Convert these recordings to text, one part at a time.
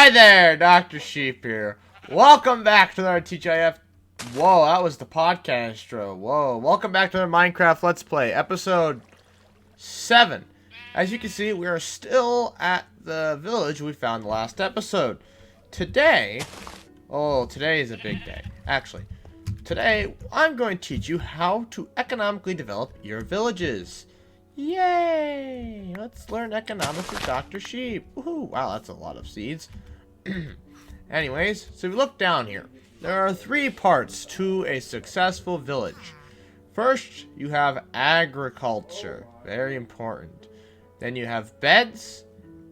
Hi there, Dr. Sheep here. Welcome back to our TGIF. Whoa, that was the podcast. Whoa, welcome back to our Minecraft Let's Play, episode 7. As you can see, we are still at the village we found the last episode. Today is a big day. Actually, today I'm going to teach you how to economically develop your villages. Yay! Let's learn economics with Dr. Sheep. Woohoo! Wow, that's a lot of seeds. Anyways, so if you look down here, there are 3 parts to a successful village. First, you have agriculture. Very important. Then you have beds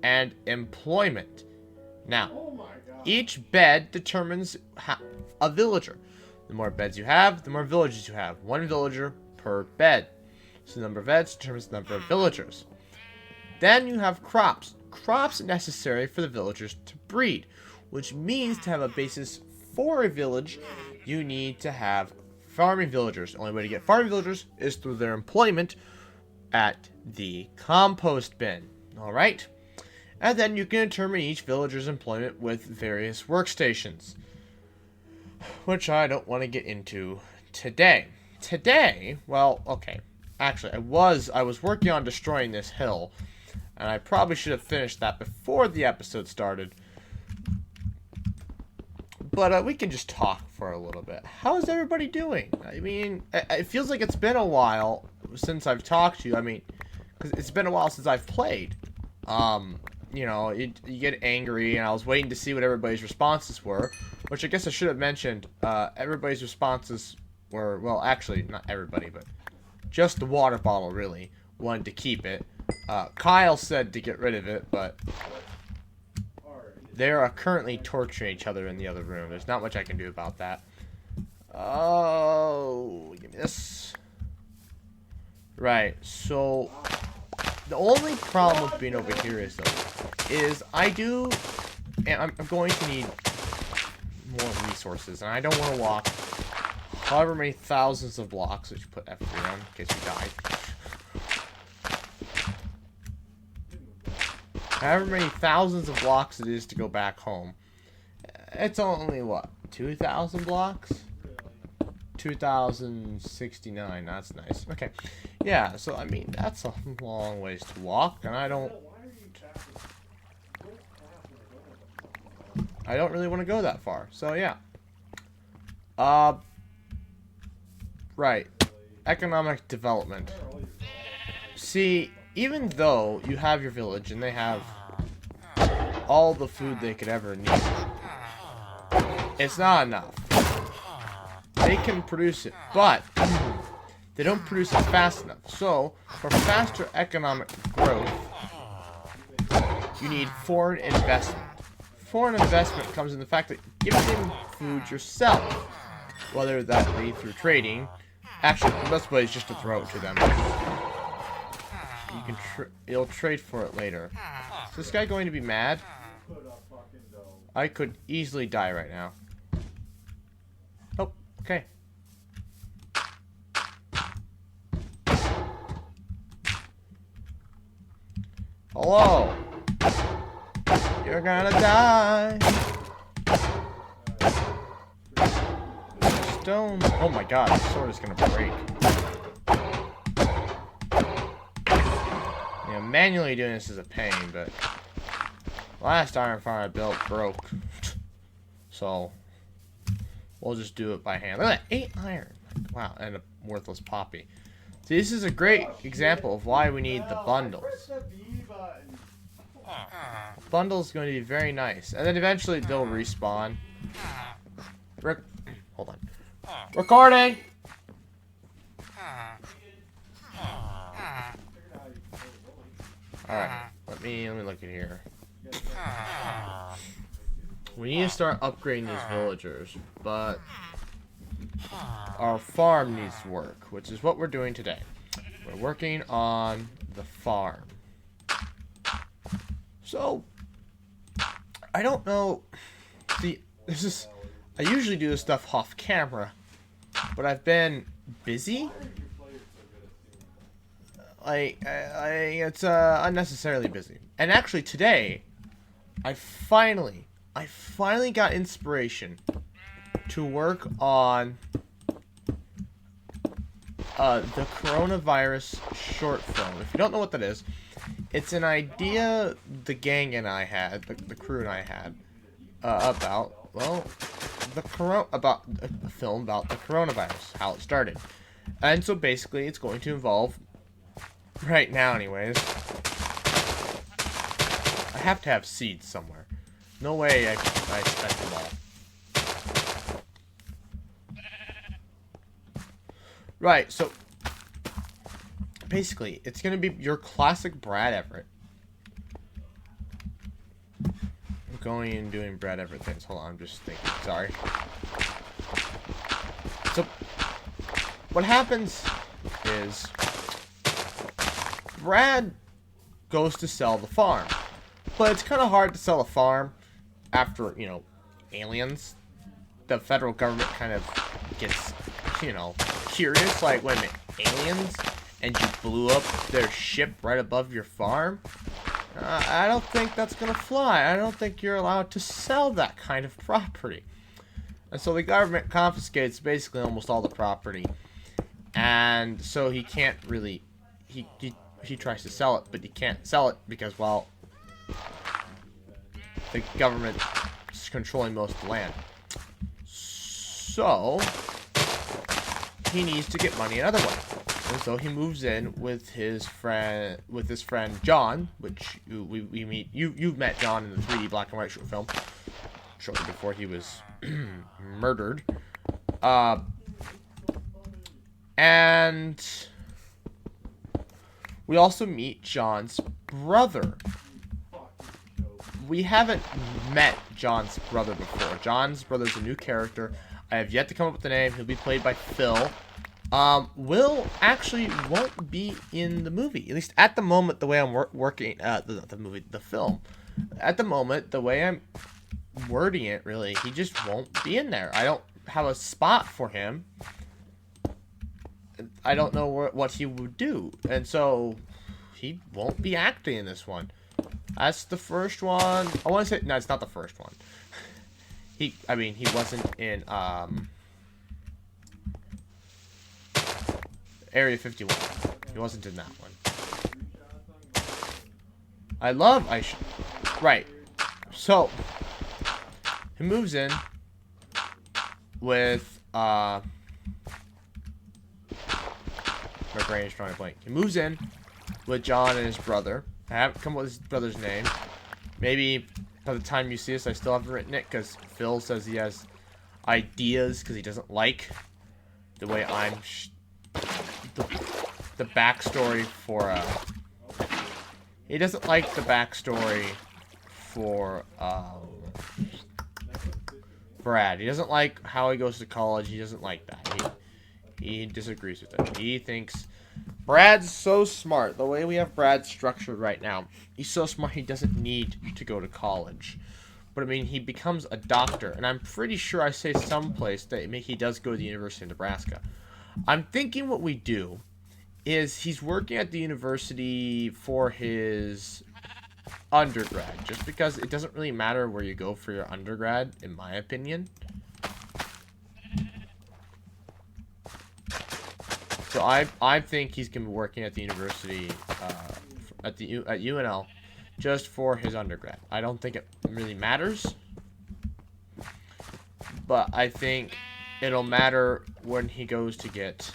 and employment. Now, each bed determines a villager. The more beds you have, the more villages you have. 1 villager per bed. So the number of beds determines the number of villagers. Then you have crops. Crops necessary for the villagers to breed, which means to have a basis for a village, you need to have farming villagers. The only way to get farming villagers is through their employment at the compost bin. Alright? And then you can determine each villager's employment with various workstations, which I don't want to get into today. Well, okay. Actually, I was working on destroying this hill, and I probably should have finished that before the episode started. But we can just talk for a little bit. How is everybody doing? I mean, it feels like it's been a while since I've talked to you. I mean, because it's been a while since I've played. You know, you get angry, and I was waiting to see what everybody's responses were, which I guess I should have mentioned. Everybody's responses were, well, actually, not everybody, but just the water bottle, really, wanted to keep it. Kyle said to get rid of it, but they are currently torturing each other in the other room. There's not much I can do about that. Oh, give me this. Right, so the only problem with being over here is I'm going to need more resources, and I don't want to walk however many thousands of blocks. I should put F3 on in case we die. However many thousands of blocks it is to go back home. It's only, what, 2,000 blocks? 2,069, that's nice. Okay, yeah, so, I mean, that's a long ways to walk, and I don't really want to go that far, so, yeah. Right. Economic development. See, even though you have your village and they have all the food they could ever need, it's not enough. They can produce it, but they don't produce it fast enough. So, for faster economic growth, you need foreign investment. Foreign investment comes in the fact that giving them food yourself, whether that be through trading. Actually, the best way is just to throw it to them. You'll trade for it later. Is this guy going to be mad? I could easily die right now. Oh, okay. Hello. You're gonna die. Stone. Oh my god, the sword is gonna break. Yeah, manually doing this is a pain, but last iron farm I built broke. So we'll just do it by hand. Look at that, 8 iron. Wow, and a worthless poppy. See, this is a great example of why we need the bundles. Bundle's going to be very nice. And then eventually they'll respawn. Hold on. Recording! Alright, let me look at here. We need to start upgrading these villagers, but our farm needs work, which is what we're doing today. We're working on the farm. So, I don't know. See, I usually do this stuff off camera, but I've been busy. It's unnecessarily busy. And actually today, I finally I finally got inspiration to work on the coronavirus short film. If you don't know what that is, it's an idea the gang and I had, the crew and I had, about, well, about a film about the coronavirus, how it started. And so basically it's going to involve, right now anyways, I have to have seeds somewhere. No way I spent them all. Right, so basically, it's going to be your classic Brad Everett. I'm going and doing Brad Everett things. Hold on, I'm just thinking. Sorry. So, what happens is Brad goes to sell the farm. But it's kind of hard to sell a farm after, you know, aliens. The federal government kind of gets, you know, curious, like, wait a minute, aliens? And you blew up their ship right above your farm? I don't think that's gonna fly. I don't think you're allowed to sell that kind of property. And so the government confiscates basically almost all the property. And so he can't really, he tries to sell it, but he can't sell it because, well, the government is controlling most of the land. So he needs to get money another way, and so he moves in with his friend John, which we meet. You've met John in the 3D black and white short film shortly before he was murdered, and we also meet John's brother. We haven't met John's brother before. John's brother's a new character. I have yet to come up with the name. He'll be played by Phil. Will actually won't be in the movie. At least at the moment, the way I'm working the film. At the moment, the way I'm wording it, really, he just won't be in there. I don't have a spot for him. I don't know what he would do, and so he won't be acting in this one. That's the first one. I want to say no, it's not the first one. He wasn't in Area 51. He wasn't in that one. Right. So he moves in with my brain is trying to blank. He moves in with John and his brother. I haven't come up with his brother's name. Maybe by the time you see this, I still haven't written it because Phil says he has ideas because he doesn't like the way I'm the backstory for he doesn't like the backstory for Brad. He doesn't like how he goes to college. He doesn't like that. He disagrees with it. He thinks Brad's so smart. The way we have Brad structured right now, he's so smart he doesn't need to go to college. But I mean, he becomes a doctor, and I'm pretty sure I say someplace that he does go to the University of Nebraska. I'm thinking what we do is he's working at the university for his undergrad, just because it doesn't really matter where you go for your undergrad, in my opinion. So I think he's gonna be working at the university at UNL just for his undergrad. I don't think it really matters, but I think it'll matter when he goes to get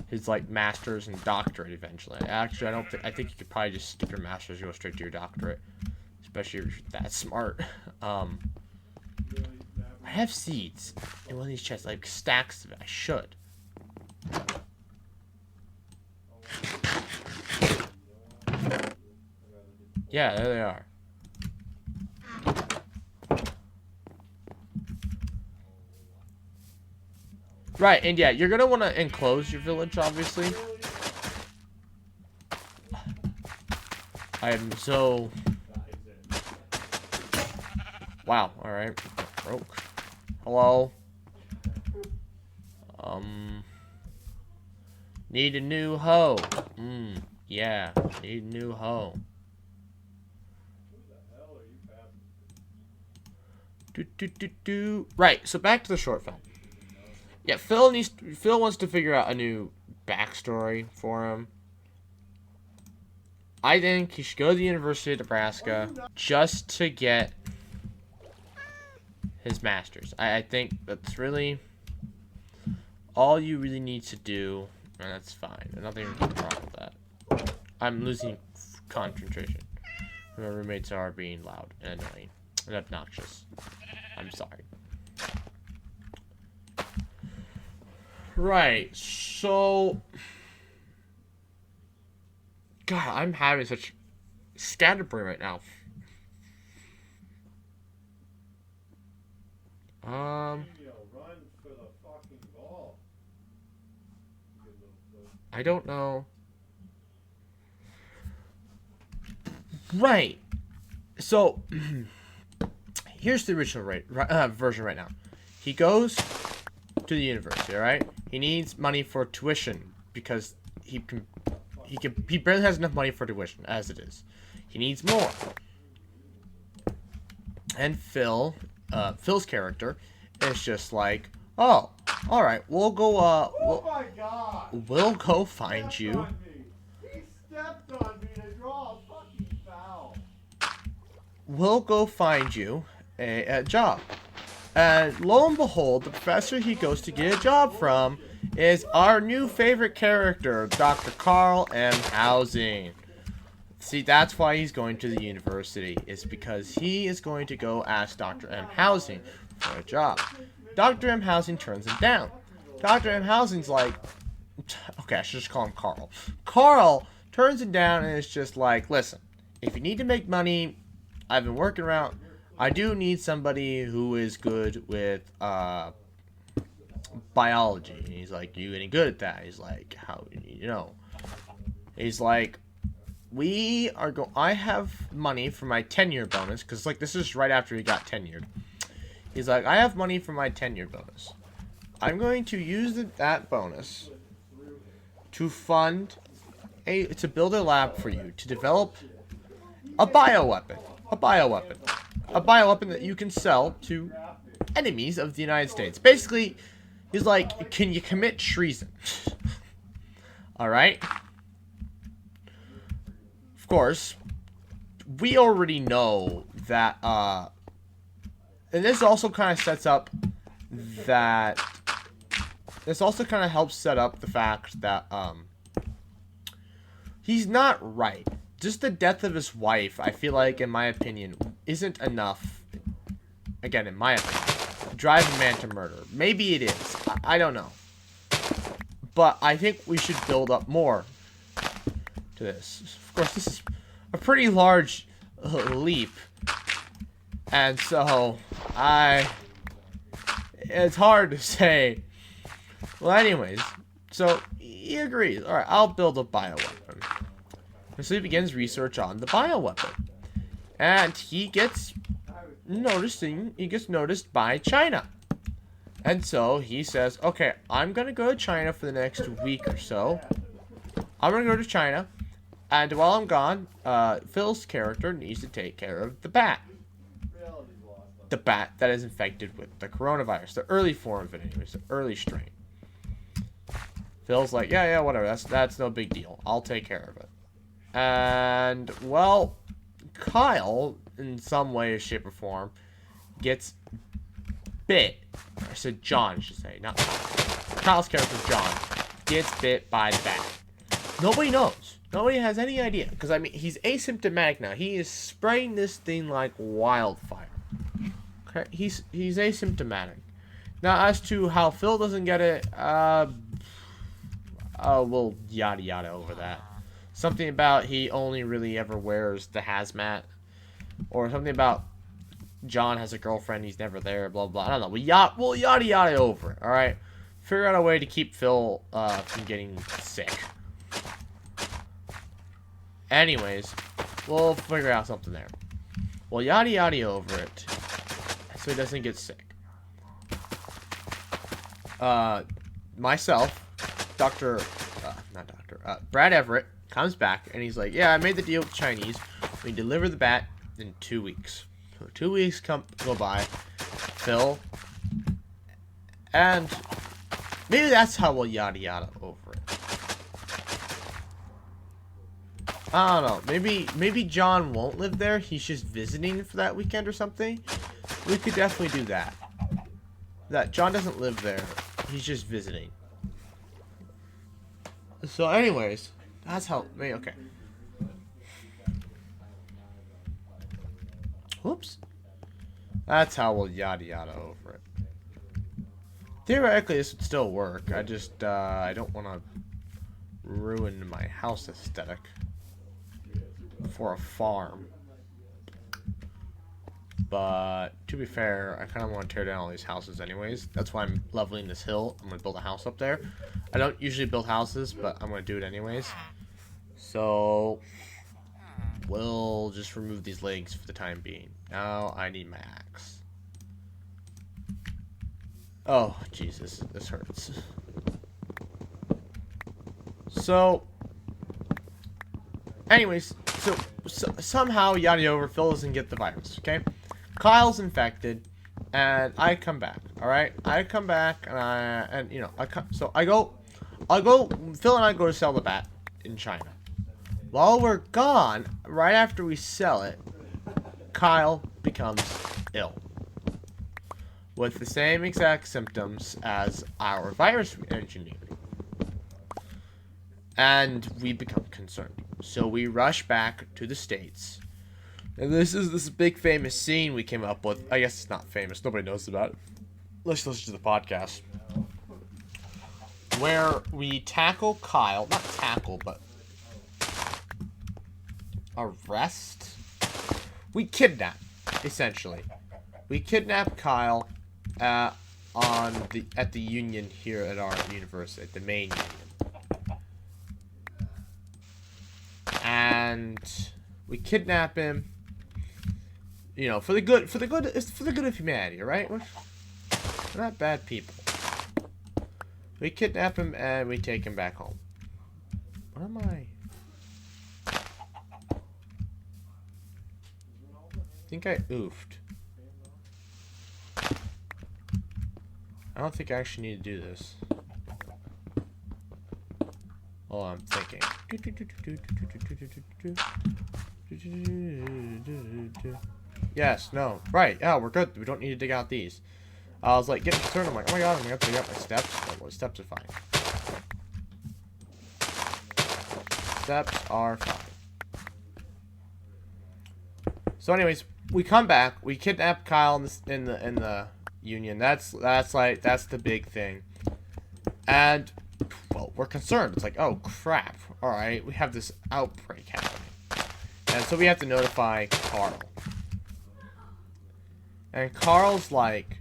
his like master's and doctorate eventually. Actually, I think you could probably just skip your master's and go straight to your doctorate, especially if you're that smart. I have seeds in one of these chests, like stacks of it. I should. Yeah, there they are. Right, and yeah, you're gonna want to enclose your village, obviously. I am so... Wow, alright. Broke. Hello? Need a new hoe. Yeah, need a new hoe. Right, so back to the short film. Yeah, Phil wants to figure out a new backstory for him. I think he should go to the University of Nebraska just to get his master's. I think that's really all you really need to do, and that's fine. There's nothing wrong with that. I'm losing concentration. My roommates are being loud and annoying and obnoxious. I'm sorry. Right, so... God, I'm having such scatterbrain right now. I don't know. Right. So, here's the original version right now. He goes to the university, alright? He needs money for tuition because he barely has enough money for tuition as it is. He needs more. And Phil's character is just like, oh, all right, we'll go. Oh my God! We'll go find you. He stepped on me to draw a fucking foul. We'll go find you a job. And lo and behold, the professor he goes to get a job from is our new favorite character, Dr. Carl M. Housing. See, that's why he's going to the university, is because he is going to go ask Dr. M. Housing for a job. Dr. M. Housing turns him down. Dr. M. Housing's like, okay, I should just call him Carl. Carl turns him down and is just like, listen, if you need to make money, I've been working around. I do need somebody who is good with biology. And he's like, you any good at that? He's like, how, you know? He's like, I have money for my tenure bonus, because like this is right after he got tenured. He's like, I have money for my tenure bonus. I'm going to use that bonus to fund to build a lab for you to develop a bioweapon. A bioweapon that you can sell to enemies of the United States. Basically, he's like, can you commit treason? Alright? Of course, we already know that, and this also kind of sets up that, this also kind of helps set up the fact that, he's not right. Just the death of his wife, I feel like, in my opinion, isn't enough, again, in my opinion, to drive a man to murder. Maybe it is. I don't know. But I think we should build up more to this. Of course, this is a pretty large leap. And so, it's hard to say. Well, anyways, so he agrees. Alright, I'll build a bioweapon. And so he begins research on the bioweapon. And he gets noticed by China. And so he says, okay, I'm going to go to China for the next week or so. I'm going to go to China. And while I'm gone, Phil's character needs to take care of the bat. The bat that is infected with the coronavirus. The early form of it anyways. The early strain. Phil's like, yeah, whatever. That's no big deal. I'll take care of it. And, well, Kyle, in some way, shape, or form, gets bit. I said John, I should say, not Kyle. Kyle's character, John, gets bit by the bat. Nobody knows. Nobody has any idea. Because, I mean, he's asymptomatic now. He is spraying this thing like wildfire. Okay? He's asymptomatic. Now, as to how Phil doesn't get it, we'll yada yada over that. Something about he only really ever wears the hazmat. Or something about John has a girlfriend, he's never there, blah, blah. I don't know. We'll yada yada over it, alright? Figure out a way to keep Phil from getting sick. Anyways, we'll figure out something there. We'll yada yada over it so he doesn't get sick. Myself, Brad Everett comes back and he's like, yeah, I made the deal with the Chinese. We deliver the bat in 2 weeks. So 2 weeks go by, Phil. And maybe that's how we'll yada yada over it. I don't know. Maybe John won't live there. He's just visiting for that weekend or something. We could definitely do that. That John doesn't live there. He's just visiting. So anyways, that's how... Okay. Whoops. That's how we'll yada yada over it. Theoretically, this would still work. I just, I don't want to ruin my house aesthetic for a farm. But, to be fair, I kind of want to tear down all these houses anyways. That's why I'm leveling this hill. I'm going to build a house up there. I don't usually build houses, but I'm going to do it anyways. So, we'll just remove these legs for the time being. Now, I need my axe. Oh, Jesus, this hurts. So, anyways, so somehow yada over Phil doesn't get the virus, okay? Kyle's infected, and I come back, alright? I come back, and you know, Phil and I go to sell the bat in China. While we're gone, right after we sell it, Kyle becomes ill. With the same exact symptoms as our virus engineer. And we become concerned. So we rush back to the States. And this is this big famous scene we came up with. I guess it's not famous. Nobody knows about it. Let's listen to the podcast. Where we tackle Kyle. Not tackle, but arrest? We kidnap, essentially. We kidnap Kyle at the Union here at our university, at the main Union. And we kidnap him, you know, for the good of humanity, right? We're not bad people. We kidnap him and we take him back home. What am I? I think I oofed. I don't think I actually need to do this. Oh, I'm thinking. Yes, no. Right, yeah, we're good. We don't need to dig out these. I was like getting concerned. I'm like, oh my god, I'm gonna have to dig out my steps. Oh, well, steps are fine. Steps are fine. So anyways, we come back. We kidnap Kyle in the Union. That's the big thing. And well, we're concerned. It's like, oh crap. All right, we have this outbreak happening, and so we have to notify Carl. And Carl's like,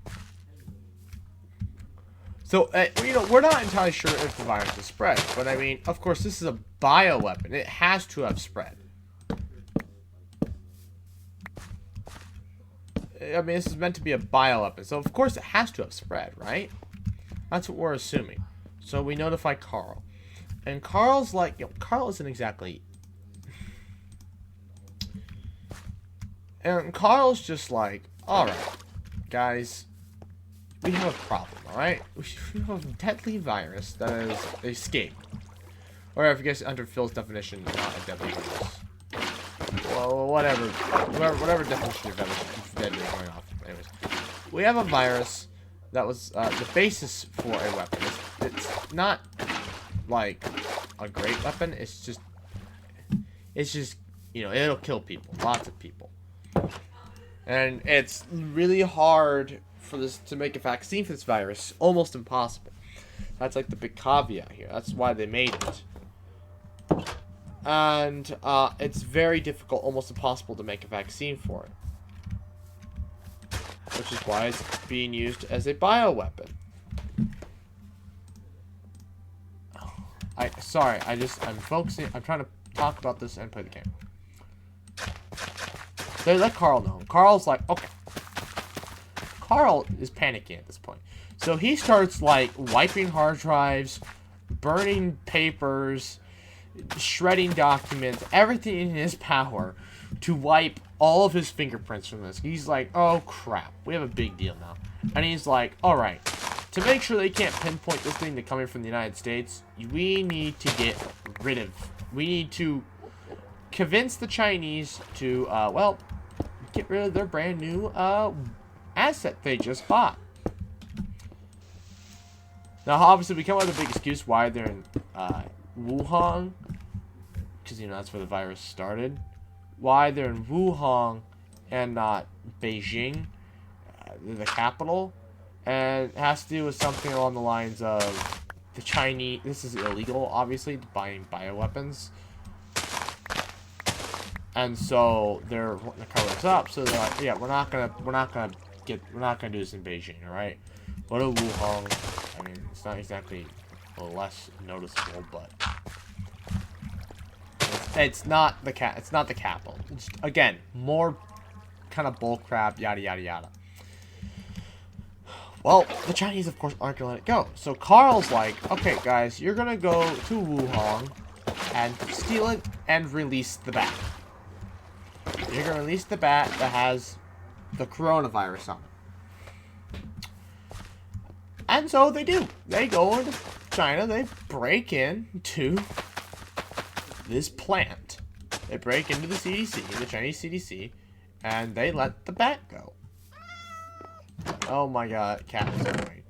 so you know, we're not entirely sure if the virus has spread, but I mean, of course, this is a bioweapon. It has to have spread. I mean, this is meant to be a bioweapon, so of course it has to have spread, right? That's what we're assuming. So we notify Carl. And Carl's like, you know, Carl isn't exactly... And Carl's just like, alright, guys, we have a problem, alright? We have a deadly virus that has escaped. Or if you guess under Phil's definition, not a deadly virus. Well, whatever definition of deadly is going off. Anyways, we have a virus that was the basis for a weapon. It's not like a great weapon. It's just, you know, it'll kill people, lots of people, and it's really hard for this to make a vaccine for this virus. Almost impossible. That's like the big caveat here. That's why they made it. And it's very difficult, almost impossible to make a vaccine for it. Which is why it's being used as a bioweapon. I'm focusing, I'm trying to talk about this and play the game. They let Carl know. Carl's like, okay. Carl is panicking at this point. So he starts, like, wiping hard drives, burning papers, shredding documents, everything in his power to wipe all of his fingerprints from this. He's like, oh crap, we have a big deal now. And he's like, alright, to make sure they can't pinpoint this thing to coming from the United States, we need to get rid of, we need to convince the Chinese to, well, get rid of their brand new, asset they just bought. Now, obviously, we come up with a big excuse why they're in, Wuhan, because, you know, that's where the virus started. Why they're in Wuhan and not Beijing, the capital. And it has to do with something along the lines of the Chinese, this is illegal, obviously, buying bioweapons. And so they're wanting to cover this up, so they're like, yeah, we're not gonna do this in Beijing, alright? Go to Wuhan. I mean, it's not exactly less noticeable, but it's not the capital. It's, again, more kind of bull crap, yada yada yada. Well, the Chinese, of course, aren't gonna let it go. So Carl's like, okay, guys, you're gonna go to Wuhan and steal it and release the bat. You're gonna release the bat that has the coronavirus on it. And so they do. They go into China, they break into this plant. They break into the CDC, the Chinese CDC, and they let the bat go. Oh my god, cat is annoying.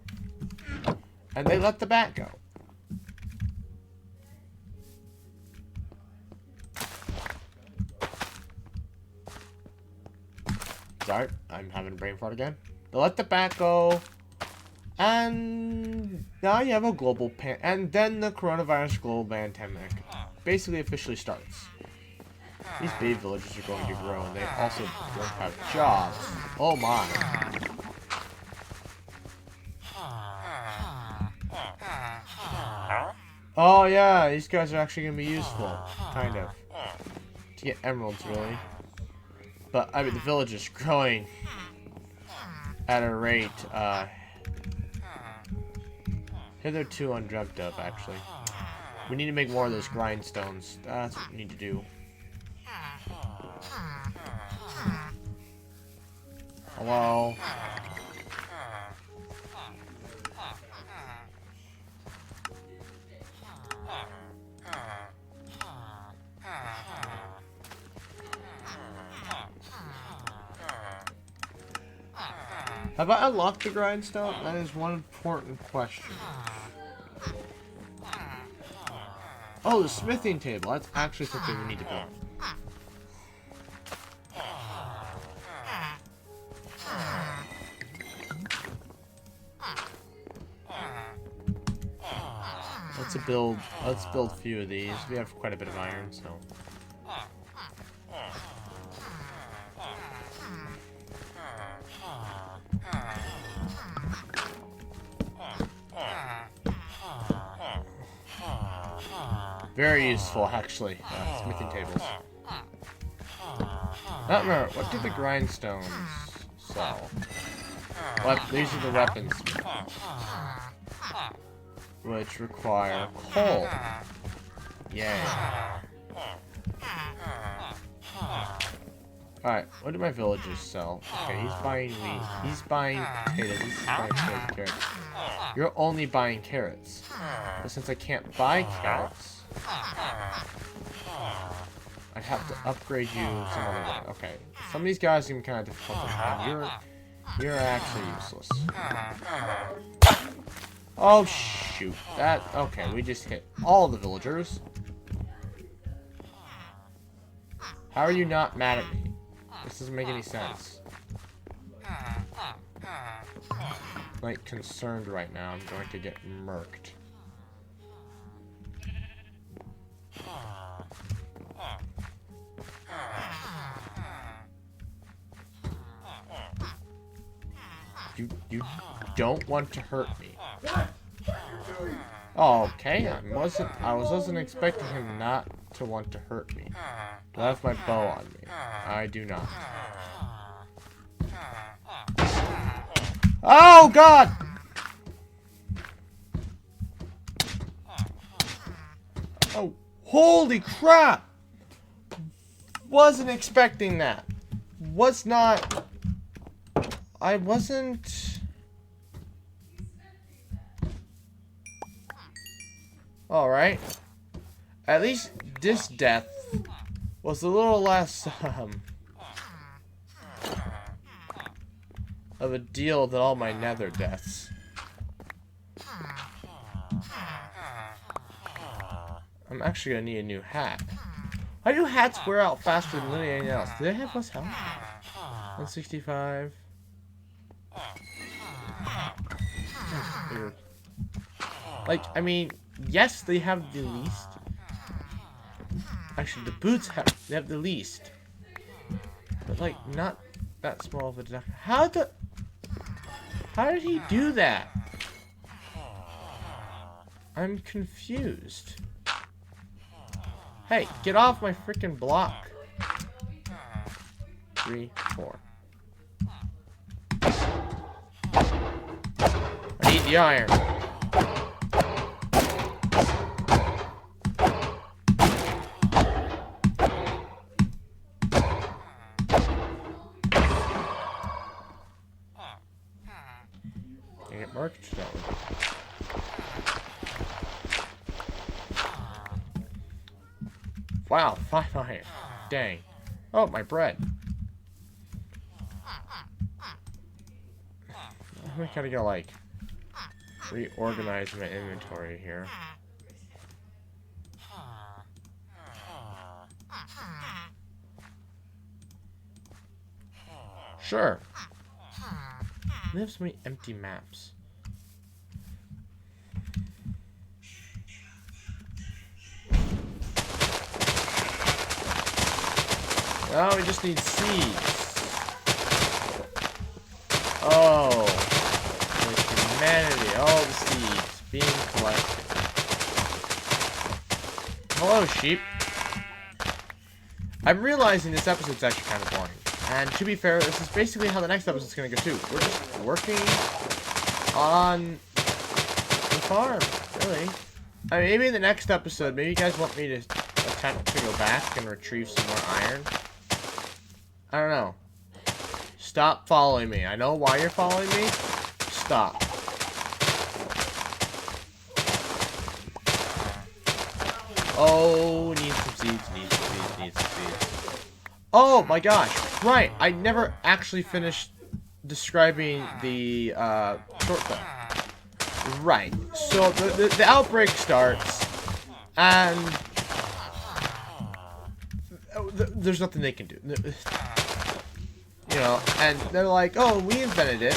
And they let the bat go. Sorry, I'm having a brain fart again. They let the bat go. And now you have a global and then the coronavirus global pandemic basically officially starts. These baby villages are going to grow, and they also don't have jobs. Oh my. Oh yeah, these guys are actually going to be useful. Kind of. To get emeralds, really. But, I mean, the village is growing at a rate, hitherto undreamt of, actually. We need to make more of those grindstones. That's what we need to do. Hello? Have I unlocked the grindstone? That is one important question. Oh, the smithing table. That's actually something we need to build. Let's build a few of these. We have quite a bit of iron, so. Very useful, actually. Smithing tables. Not remember, what do the grindstones sell? These are the weapons. Which require coal. Yay. Alright, what do my villagers sell? Okay, he's buying wheat. He's buying potatoes. He's buying carrots. You're only buying carrots. But since I can't buy carrots, I'd have to upgrade you some other way. Okay, some of these guys seem kind of difficult to find. You're actually useless. Oh shoot! Okay, we just hit all the villagers. How are you not mad at me? This doesn't make any sense. I'm like concerned right now. I'm going to get murked. You don't want to hurt me. Oh, okay. I wasn't expecting him not to want to hurt me. Do I have my bow on me? I do not. Oh God! Oh, holy crap! Wasn't expecting that. I wasn't Alright. At least this death was a little less, of a deal than all my nether deaths. I'm actually gonna need a new hat. Why do hats wear out faster than anything else? Do they have less health? 165. That's weird. Like, I mean, yes, they have the least. Actually, the boots have the least. But, like, not that small of a deduction. How did he do that? I'm confused. Hey, get off my freaking block. 3, 4. I need the iron. Can I get marked? No. Wow, 5 iron. Dang. Oh, my bread. I gotta go, like, reorganize my inventory here. Sure. We have so many empty maps. Oh, we just need seeds. Oh. With humanity, all the seeds being collected. Hello, sheep. I'm realizing this episode's actually kind of boring. And to be fair, this is basically how the next episode's gonna go too. We're just working on the farm, really. I mean, maybe in the next episode, maybe you guys want me to attempt to go back and retrieve some more iron. I don't know. Stop following me. I know why you're following me. Stop. Oh, need some seeds, need some seeds. Oh my gosh. Right. I never actually finished describing the short film. Right. So the outbreak starts and there's nothing they can do. You know, and they're like, oh, we invented it.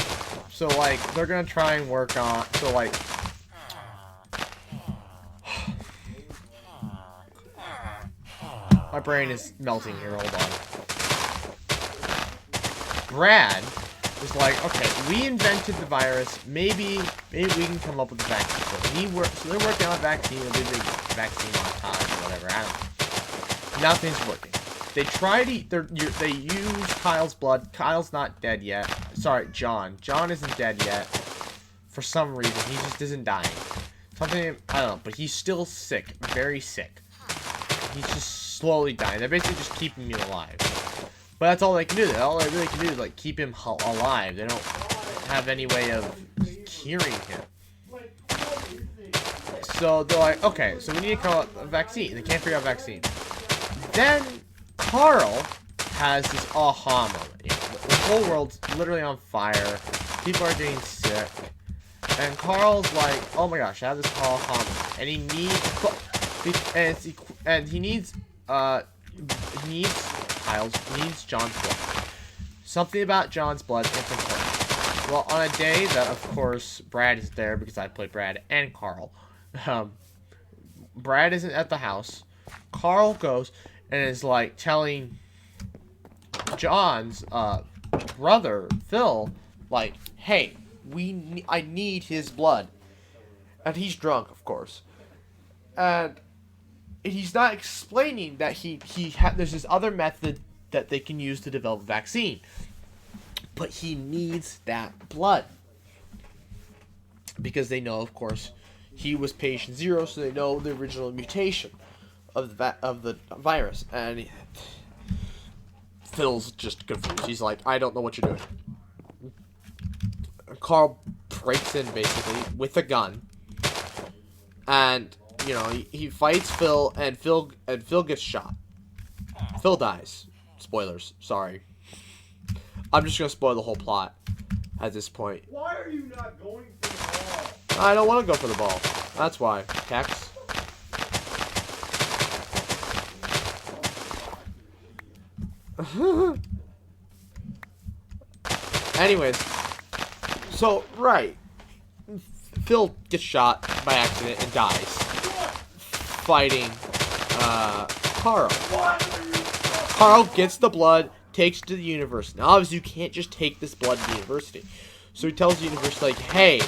So, like, they're gonna try and work on, so, like, my brain is melting here, hold on. Brad is like, okay, we invented the virus, maybe we can come up with a vaccine. So they're working on a vaccine, they'll do the vaccine montage or whatever, I don't know. Nothing's working. They try to, they use Kyle's blood. Kyle's not dead yet. Sorry, John. John isn't dead yet. For some reason, he just isn't dying. Something, I don't know, but he's still sick. Very sick. He's just slowly dying. They're basically just keeping him alive. But that's all they can do. All they really can do is, like, keep him alive. They don't have any way of curing him. So they're like, okay, so we need to come up with a vaccine. They can't figure out a vaccine. Then Carl has this aha moment. The whole world's literally on fire. People are getting sick. And Carl's like, oh my gosh, I have this aha moment. And he needs, he needs John's blood. Something about John's blood is important. Well, on a day that, of course, Brad is there because I play Brad and Carl. Brad isn't at the house. Carl goes and is like telling John's brother Phil, like, "Hey, I need his blood," and he's drunk, of course, and he's not explaining that there's this other method that they can use to develop a vaccine, but he needs that blood because they know, of course, he was patient 0, so they know the original mutation of the virus, and Phil's just confused. He's like, I don't know what you're doing. Carl breaks in basically with a gun, and you know, he fights Phil, and Phil gets shot. Phil dies. Spoilers. Sorry. I'm just gonna spoil the whole plot at this point. Why are you not going for the ball? I don't want to go for the ball. That's why. Tex. Anyways, so right, Phil gets shot by accident and dies fighting Carl. Carl gets the blood, takes it to the university. Now, obviously, you can't just take this blood to the university, so he tells the university, like, hey,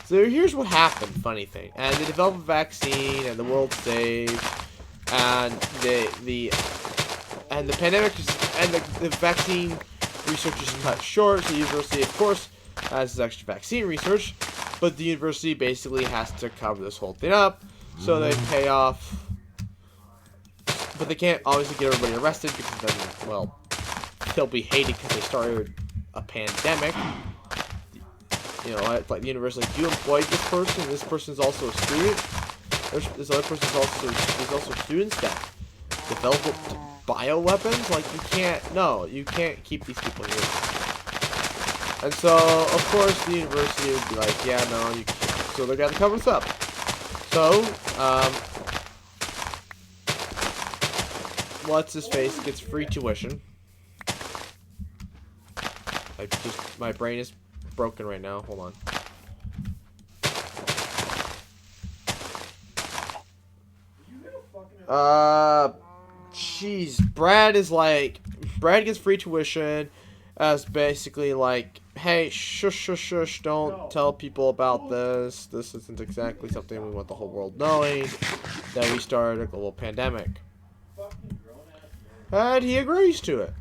so here's what happened. Funny thing, and they develop a vaccine, and the world's saved, and the pandemic and the vaccine research is cut short. So the university, of course, has this extra vaccine research, but the university basically has to cover this whole thing up. So they pay off, but they can't obviously get everybody arrested because then, well, they'll be hated because they started a pandemic. You know, like the university, like, you employed this person. This person's also a student. This other person's also students that develop bioweapons. Like, you can't keep these people here. And so, of course, the university would be like, yeah, no, you can't. So they're gonna cover this up. So, what's his face gets free tuition. My brain is broken right now. Hold on. Jeez, Brad gets free tuition as basically like, hey, shush, don't tell people about this. This isn't exactly something we want the whole world knowing, that we started a global pandemic. And he agrees to it.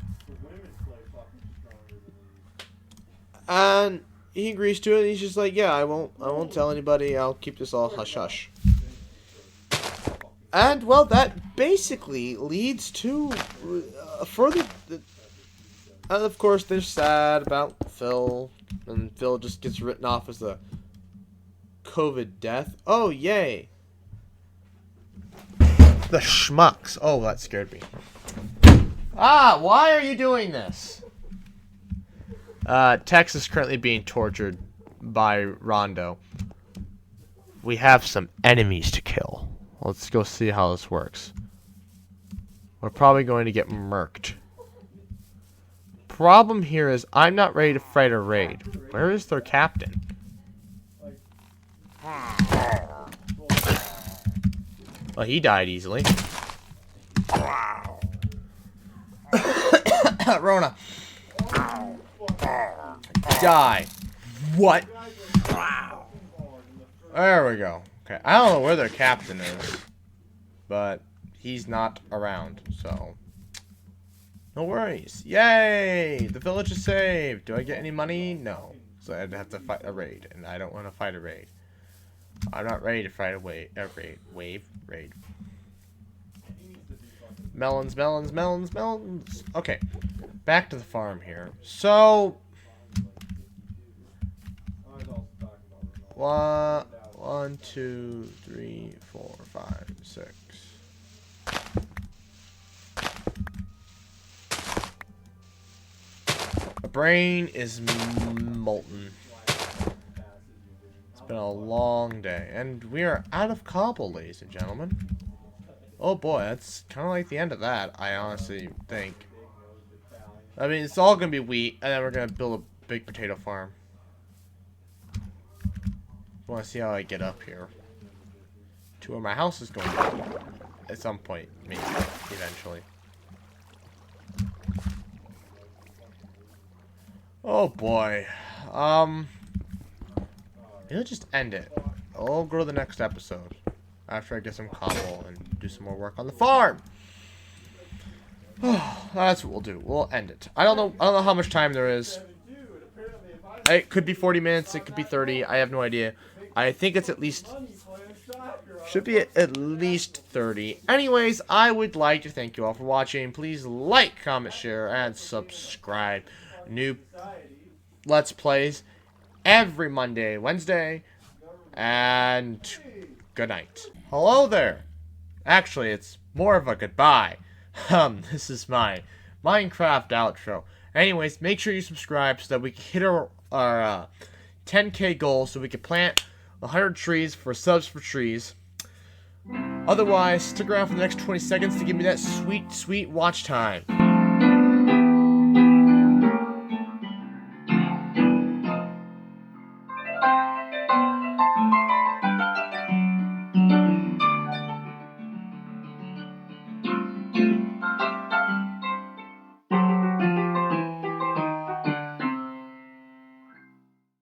And he agrees to it, and he's just like, yeah, I won't tell anybody, I'll keep this all hush-hush. And, well, that basically leads to further... And, of course, they're sad about Phil, and Phil just gets written off as a COVID death. Oh, yay. The schmucks. Oh, that scared me. Ah, why are you doing this? Tex is currently being tortured by Rondo. We have some enemies to kill. Let's go see how this works. We're probably going to get murked. Problem here is I'm not ready to fight a raid. Where is their captain? Well, he died easily. Rona. Die. What? There we go. Okay, I don't know where their captain is, but he's not around, so no worries. Yay! The village is saved. Do I get any money? No. So I'd have to fight a raid, and I don't want to fight a raid. I'm not ready to fight a raid. Raid. Melons. Okay, back to the farm here. So, one, 2, 3, 4, 5, 6. My brain is molten. It's been a long day, and we are out of cobble, ladies and gentlemen. Oh boy, that's kind of like the end of that, I honestly think. I mean, it's all going to be wheat, and then we're going to build a big potato farm. I want to see how I get up here to where my house is going to be at some point, maybe, eventually. Oh boy. Maybe just end it. I'll go to the next episode after I get some cobble and do some more work on the farm. That's what we'll do. We'll end it. I don't know how much time there is. It could be 40 minutes. It could be 30. I have no idea. I think it's at least... should be at least 30. Anyways, I would like to thank you all for watching. Please like, comment, share, and subscribe. New Let's Plays every Monday, Wednesday, and good night. Hello there. Actually, it's more of a goodbye. This is my Minecraft outro. Anyways, make sure you subscribe so that we can hit our 10K goal so we can plant 100 trees for subs for trees. Otherwise, stick around for the next 20 seconds to give me that sweet, sweet watch time.